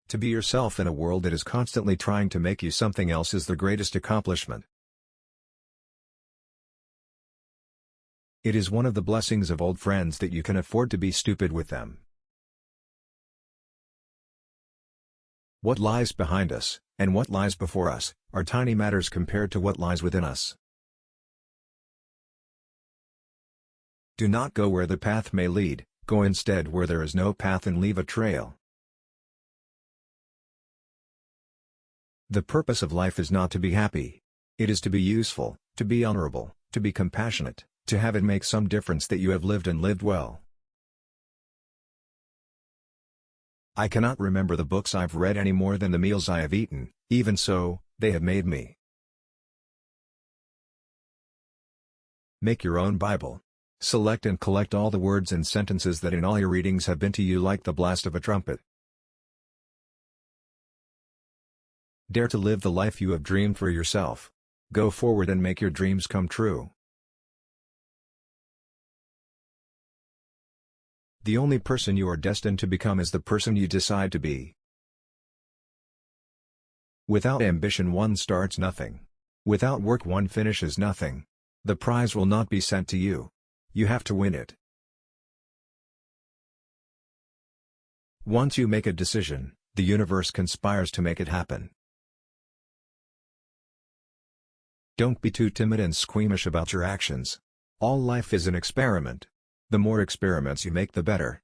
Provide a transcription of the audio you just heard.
To be yourself in a world that is constantly trying to make you something else is the greatest accomplishment. It is one of the blessings of old friends that you can afford to be stupid with them. What lies behind us, and what lies before us, are tiny matters compared to what lies within us. Do not go where the path may lead, go instead where there is no path and leave a trail. The purpose of life is not to be happy. It is to be useful, to be honorable, to be compassionate, to have it make some difference that you have lived and lived well. I cannot remember the books I've read any more than the meals I have eaten, even so, they have made me. Make your own Bible. Select and collect all the words and sentences that in all your readings have been to you like the blast of a trumpet. Dare to live the life you have dreamed for yourself. Go forward and make your dreams come true. The only person you are destined to become is the person you decide to be. Without ambition one starts nothing. Without work one finishes nothing. The prize will not be sent to you. You have to win it. Once you make a decision, the universe conspires to make it happen. Don't be too timid and squeamish about your actions. All life is an experiment. The more experiments you make, the better.